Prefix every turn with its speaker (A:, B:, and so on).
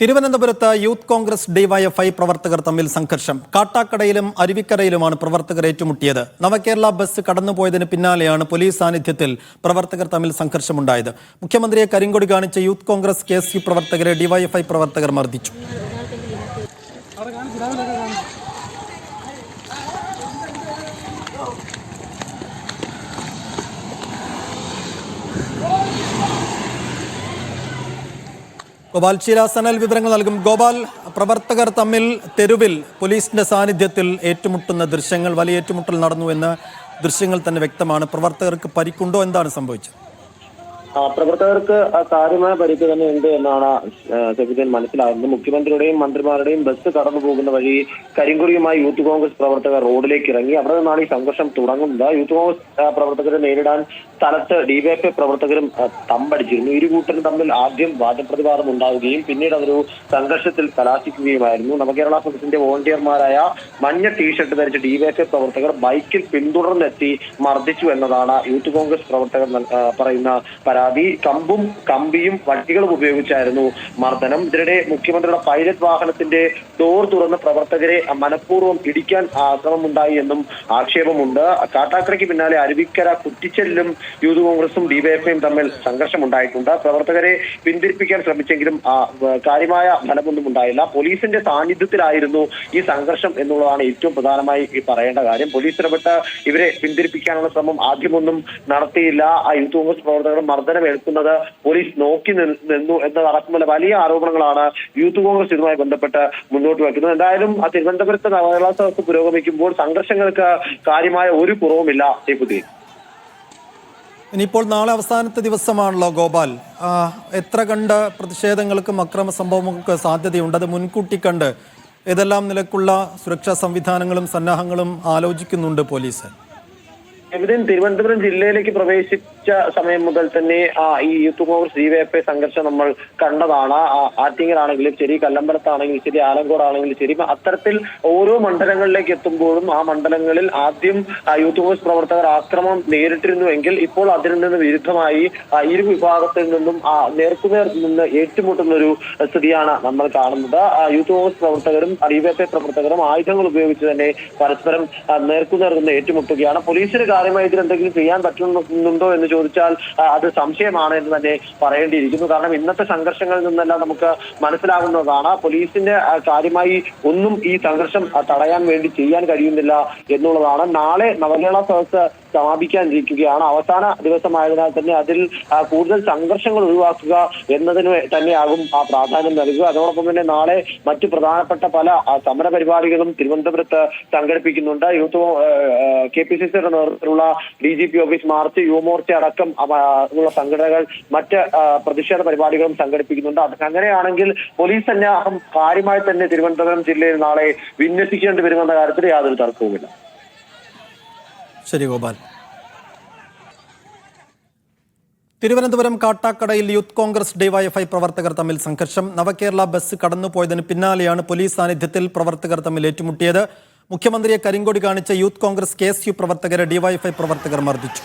A: തിരുവനന്തപുരത്ത് youth Congress DYFI പ്രവർത്തകർ തമ്മിൽ സംഘർഷം. കാട്ടാക്കടയിലും അരുവിക്കരയിലുമാണ് പ്രവർത്തകർ ഏറ്റുമുട്ടിയത്. നവകേരള ബസ് കടന്നുപോയതിന് പിന്നാലെയാണ് പോലീസ് സാന്നിധ്യത്തിൽ പ്രവർത്തകർ തമ്മിൽ സംഘർഷമുണ്ടായത്. മുഖ്യമന്ത്രിയെ കരിങ്കൊടി കാണിച്ച യൂത്ത് കോൺഗ്രസ് കെ.എസ്.യു പ്രവർത്തകരെ ഡിവൈഎഫ്ഐ പ്രവർത്തകർ മർദ്ദിച്ചു. ഗോപാൽ ശീലാസനൽ വിവരങ്ങൾ നൽകും. ഗോപാൽ, പ്രവർത്തകർ തമ്മിൽ തെരുവിൽ പോലീസിന്റെ സാന്നിധ്യത്തിൽ ഏറ്റുമുട്ടുന്ന ദൃശ്യങ്ങൾ, വലിയ ഏറ്റുമുട്ടൽ നടന്നു എന്ന ദൃശ്യങ്ങൾ തന്നെ വ്യക്തമാണ്. പ്രവർത്തകർക്ക് പരിക്കുണ്ടോ? എന്താണ് സംഭവിച്ചത്?
B: പ്രവർത്തകർക്ക് കാര്യമായ പരിക്ക് തന്നെ ഉണ്ട് എന്നാണ് സെക്രട്ടറി മനസ്സിലാകുന്നത്. മുഖ്യമന്ത്രിയുടെയും മന്ത്രിമാരുടെയും ബസ് കടന്നു പോകുന്ന വഴി കരിങ്കൊടിയുമായി യൂത്ത് കോൺഗ്രസ് പ്രവർത്തകർ റോഡിലേക്ക് ഇറങ്ങി. അവിടെ നിന്നാണ് ഈ സംഘർഷം തുടങ്ങുന്നത്. യൂത്ത് കോൺഗ്രസ് പ്രവർത്തകരെ നേരിടാൻ സ്ഥലത്ത് ഡിവൈഎഫ്ഐ പ്രവർത്തകരും തമ്പടിച്ചിരുന്നു. ഇരു കൂട്ടരും തമ്മിൽ ആദ്യം വാദപ്രതിവാദം ഉണ്ടാവുകയും പിന്നീട് അതൊരു സംഘർഷത്തിൽ കലാശിക്കുകയുമായിരുന്നു. നവകേരള സദസ്സിന്റെ വോളണ്ടിയർമാരായ മഞ്ഞ ടീഷർട്ട് ധരിച്ച ഡിവൈഎഫ്ഐ പ്രവർത്തകർ ബൈക്കിൽ പിന്തുടർന്നെത്തി മർദ്ദിച്ചു എന്നതാണ് യൂത്ത് കോൺഗ്രസ് പ്രവർത്തകർ പറയുന്ന പരാതി. കമ്പും കമ്പിയും വട്ടികളും ഉപയോഗിച്ചായിരുന്നു മർദ്ദനം. ഇതിനിടെ മുഖ്യമന്ത്രിയുടെ പൈലറ്റ് വാഹനത്തിന്റെ ഡോർ തുറന്ന് പ്രവർത്തകരെ മനഃപൂർവ്വം ഇടിക്കാൻ ശ്രമമുണ്ടായി എന്നും ആക്ഷേപമുണ്ട്. കാട്ടാക്കടയ്ക്ക് പിന്നാലെ അരുവിക്കര കുറ്റിച്ചെല്ലും യൂത്ത് കോൺഗ്രസും ഡിവൈഎഫ്ഐയും തമ്മിൽ സംഘർഷമുണ്ടായിട്ടുണ്ട്. പ്രവർത്തകരെ പിന്തിരിപ്പിക്കാൻ ശ്രമിച്ചെങ്കിലും കാര്യമായ ഫലമൊന്നും ഉണ്ടായില്ല. പോലീസിന്റെ സാന്നിധ്യത്തിലായിരുന്നു ഈ സംഘർഷം എന്നുള്ളതാണ് ഏറ്റവും പ്രധാനമായി പറയേണ്ട കാര്യം. പോലീസ് ഇടപെട്ട് ഇവരെ പിന്തിരിപ്പിക്കാനുള്ള ശ്രമം ആദ്യമൊന്നും നടത്തിയില്ല. യൂത്ത് കോൺഗ്രസ് പ്രവർത്തകർ മർദ്ദനം ഏൽക്കുന്നത് പോലീസ് നോക്കി നിന്നു എന്നതടക്കമുള്ള വലിയ ആരോപണങ്ങളാണ് യൂത്ത് കോൺഗ്രസ് ഇതുമായി ബന്ധപ്പെട്ട് മുന്നോട്ട് വയ്ക്കുന്നത്. എന്തായാലും തിരുവനന്തപുരത്ത് നവകേരള സദസ്സ് പുരോഗമിക്കുമ്പോൾ സംഘർഷങ്ങൾക്ക് കാര്യമായ ഒരു കുറവുമില്ല.
A: ഇനിയിപ്പോൾ നാളെ അവസാനത്തെ ദിവസമാണല്ലോ ഗോപാൽ. എത്ര കണ്ട് പ്രതിഷേധങ്ങൾക്കും അക്രമ സംഭവങ്ങൾക്കും സാധ്യതയുണ്ട്? അത് മുൻകൂട്ടി കണ്ട് ഏതെല്ലാം നിലക്കുള്ള സുരക്ഷാ സംവിധാനങ്ങളും സന്നാഹങ്ങളും ആലോചിക്കുന്നുണ്ട് പോലീസ്?
B: തിരുവനന്തപുരം ജില്ലയിലേക്ക് പ്രവേശിച്ച സമയം മുതൽ തന്നെ ഈ യൂത്ത് കോൺഗ്രസ് ഡിവൈഎഫ്ഐ സംഘർഷം നമ്മൾ കണ്ടതാണ്. ആറ്റിങ്ങലാണെങ്കിലും ശരി, കല്ലമ്പലത്താണെങ്കിലും ശരി, ആലങ്കോടാണെങ്കിലും ശരി, അത്തരത്തിൽ ഓരോ മണ്ഡലങ്ങളിലേക്ക് എത്തുമ്പോഴും ആ മണ്ഡലങ്ങളിൽ ആദ്യം യൂത്ത് കോൺഗ്രസ് പ്രവർത്തകർ ആക്രമണം നേരിട്ടിരുന്നുവെങ്കിൽ ഇപ്പോൾ അതിൽ നിന്ന് വിരുദ്ധമായി ഇരു വിഭാഗത്തിൽ നിന്നും നേർക്കുനേർ നിന്ന് ഏറ്റുമുട്ടുന്ന ഒരു സ്ഥിതിയാണ് നമ്മൾ കാണുന്നത്. യൂത്ത് കോൺഗ്രസ് പ്രവർത്തകരും ഡിവൈഎഫ്ഐ പ്രവർത്തകരും ആയുധങ്ങൾ ഉപയോഗിച്ച് തന്നെ പരസ്പരം നേർക്കുനേർ നിന്ന് ഏറ്റുമുട്ടുകയാണ്. പോലീസിന് കാര്യമായി ഇതിൽ എന്തെങ്കിലും ചെയ്യാൻ പറ്റുന്നുണ്ടോ എന്ന് ചോദിച്ചാൽ അത് സംശയമാണ് എന്ന് തന്നെ പറയേണ്ടിയിരിക്കുന്നു. കാരണം ഇന്നത്തെ സംഘർഷങ്ങളിൽ നിന്നെല്ലാം നമുക്ക് മനസ്സിലാകുന്നതാണ് പോലീസിന്റെ കാര്യമായി ഒന്നും ഈ സംഘർഷം തടയാൻ വേണ്ടി ചെയ്യാൻ കഴിയുന്നില്ല എന്നുള്ളതാണ്. നാളെ നവകേരള സദസ്സ് സമാപിക്കാനിരിക്കുകയാണ്. അവസാന ദിവസമായതിനാൽ തന്നെ അതിൽ കൂടുതൽ സംഘർഷങ്ങൾ ഒഴിവാക്കുക എന്നതിന് തന്നെയാകും പ്രാധാന്യം നൽകുക. അതോടൊപ്പം തന്നെ നാളെ മറ്റു പ്രധാനപ്പെട്ട പല സമര പരിപാടികളും തിരുവനന്തപുരത്ത് സംഘടിപ്പിക്കുന്നുണ്ട്. യൂത്ത് KPCCയുടെ നേതൃത്വത്തിലുള്ള DGP ഓഫീസ് മാർച്ച്, യുവമോർച്ച അടക്കം ഉള്ള സംഘടനകൾ മറ്റ് പ്രതിഷേധ പരിപാടികളും സംഘടിപ്പിക്കുന്നുണ്ട്. അങ്ങനെയാണെങ്കിൽ പോലീസ് തന്നെ കാര്യമായി തന്നെ തിരുവനന്തപുരം ജില്ലയിൽ നാളെ വിന്യസിക്കേണ്ടി വരുമെന്ന കാര്യത്തിൽ യാതൊരു തർക്കവുമില്ല.
A: ശരി ഗോപാൽ. തിരുവനന്തപുരം കാട്ടാക്കടയിൽ യൂത്ത് കോൺഗ്രസ് ഡിവൈഎഫ്ഐ പ്രവർത്തകർ തമ്മിൽ സംഘർഷം. നവകേരള ബസ് കടന്നുപോയതിന് പിന്നാലെയാണ് പോലീസ് സാന്നിധ്യത്തിൽ പ്രവർത്തകർ തമ്മിൽ ഏറ്റുമുട്ടിയത്. മുഖ്യമന്ത്രിയെ കരിങ്കൊടി കാണിച്ച യൂത്ത് കോൺഗ്രസ് കെ.എസ്.യു പ്രവർത്തകരെ ഡിവൈഎഫ്ഐ പ്രവർത്തകർ മർദ്ദിച്ചു.